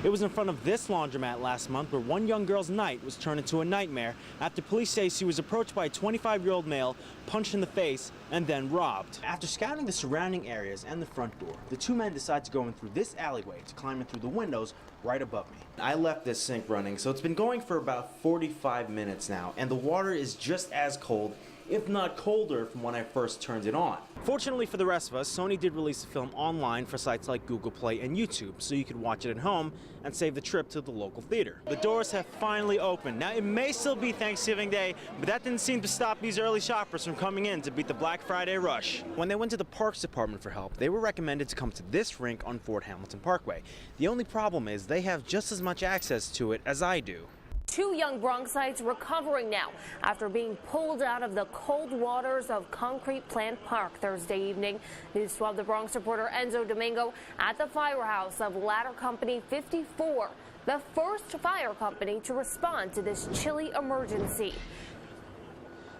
It was in front of this laundromat last month where one young girl's night was turned into a nightmare after police say she was approached by a 25-year-old male, punched in the face, and then robbed. After scouting the surrounding areas and the front door, the two men decided to go in through this alleyway to climb in through the windows right above me. I left this sink running, so it's been going for about 45 minutes now, and the water is just as cold, if not colder, from when I first turned it on. Fortunately for the rest of us, Sony did release the film online for sites like Google Play and YouTube, so you could watch it at home and save the trip to the local theater. The doors have finally opened. Now, it may still be Thanksgiving Day, but that didn't seem to stop these early shoppers from coming in to beat the Black Friday rush. When they went to the Parks Department for help, they were recommended to come to this rink on Fort Hamilton Parkway. The only problem is they have just as much access to it as I do. Two young Bronxites recovering now after being pulled out of the cold waters of Concrete Plant Park Thursday evening. News 12 The Bronx reporter Enzo Domingo at the firehouse of Ladder Company 54, the first fire company to respond to this chilly emergency.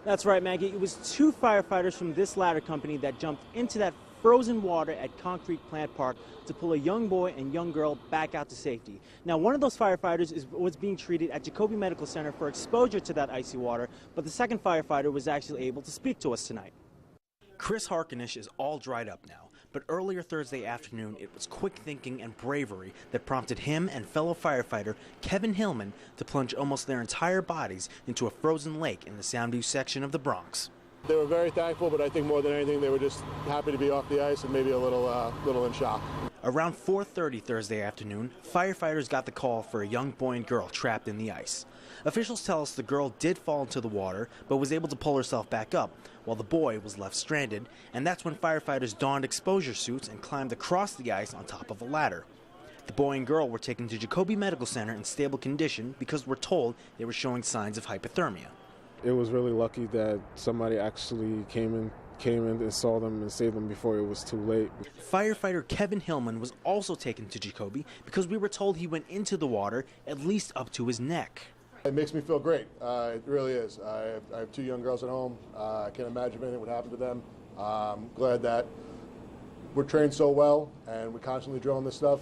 That's right, Maggie. It was two firefighters from this ladder company that jumped into that frozen water at Concrete Plant Park to pull a young boy and young girl back out to safety. Now, one of those firefighters was being treated at Jacoby Medical Center for exposure to that icy water, but the second firefighter was actually able to speak to us tonight. Chris Harkinish is all dried up now, but earlier Thursday afternoon, it was quick thinking and bravery that prompted him and fellow firefighter Kevin Hillman to plunge almost their entire bodies into a frozen lake in the Soundview section of the Bronx. They were very thankful, but I think more than anything, they were just happy to be off the ice and maybe a little in shock. Around 4:30 Thursday afternoon, firefighters got the call for a young boy and girl trapped in the ice. Officials tell us the girl did fall into the water, but was able to pull herself back up, while the boy was left stranded, and that's when firefighters donned exposure suits and climbed across the ice on top of a ladder. The boy and girl were taken to Jacoby Medical Center in stable condition because we're told they were showing signs of hypothermia. It was really lucky that somebody actually came in and saw them and saved them before it was too late. Firefighter Kevin Hillman was also taken to Jacoby because we were told he went into the water at least up to his neck. It makes me feel great. It really is. I have two young girls at home. I can't imagine if anything would happen to them. I'm glad that we're trained so well and we constantly drill on this stuff.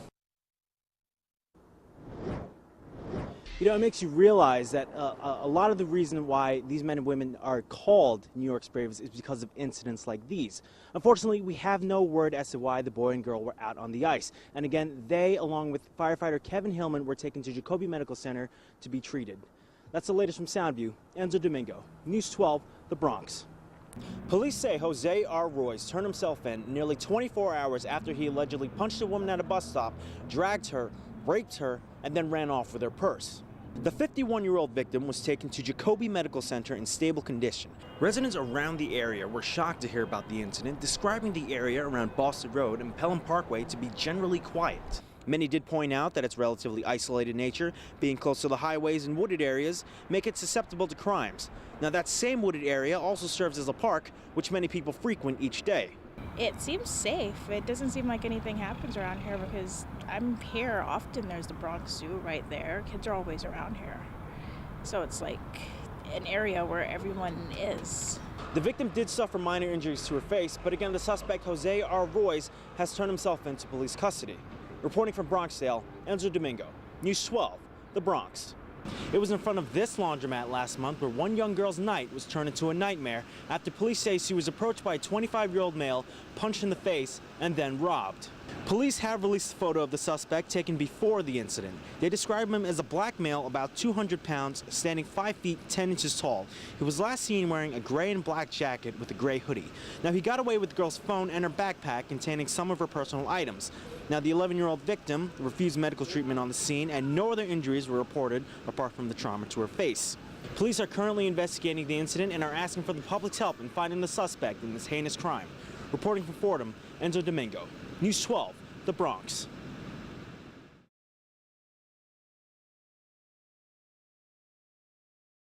You know, it makes you realize that a lot of the reason why these men and women are called New York's bravest is because of incidents like these. Unfortunately, we have no word as to why the boy and girl were out on the ice. And again, they, along with firefighter Kevin Hillman, were taken to Jacoby Medical Center to be treated. That's the latest from Soundview. Enzo Domingo, News 12, The Bronx. Police say Jose R. Royce turned himself in nearly 24 hours after he allegedly punched a woman at a bus stop, dragged her, raped her, and then ran off with her purse. The 51-year-old victim was taken to Jacoby Medical Center in stable condition. Residents around the area were shocked to hear about the incident, describing the area around Boston Road and Pelham Parkway to be generally quiet. Many did point out that its relatively isolated nature, being close to the highways and wooded areas, make it susceptible to crimes. Now, that same wooded area also serves as a park, which many people frequent each day. It seems safe. It doesn't seem like anything happens around here because I'm here often. There's the Bronx Zoo right there. Kids are always around here. So it's like an area where everyone is. The victim did suffer minor injuries to her face, but again, the suspect, Jose R. Royce, has turned himself into police custody. Reporting from Bronxdale, Enzo Domingo, News 12, The Bronx. It was in front of this laundromat last month where one young girl's night was turned into a nightmare after police say she was approached by a 25-year-old male, punched in the face, and then robbed. Police have released a photo of the suspect taken before the incident. They describe him as a black male about 200 pounds, standing 5 feet 10 inches tall. He was last seen wearing a gray and black jacket with a gray hoodie. Now, he got away with the girl's phone and her backpack containing some of her personal items. Now, the 11-year-old victim refused medical treatment on the scene, and no other injuries were reported apart from the trauma to her face. Police are currently investigating the incident and are asking for the public's help in finding the suspect in this heinous crime. Reporting from Fordham, Enzo Domingo, News 12, The Bronx.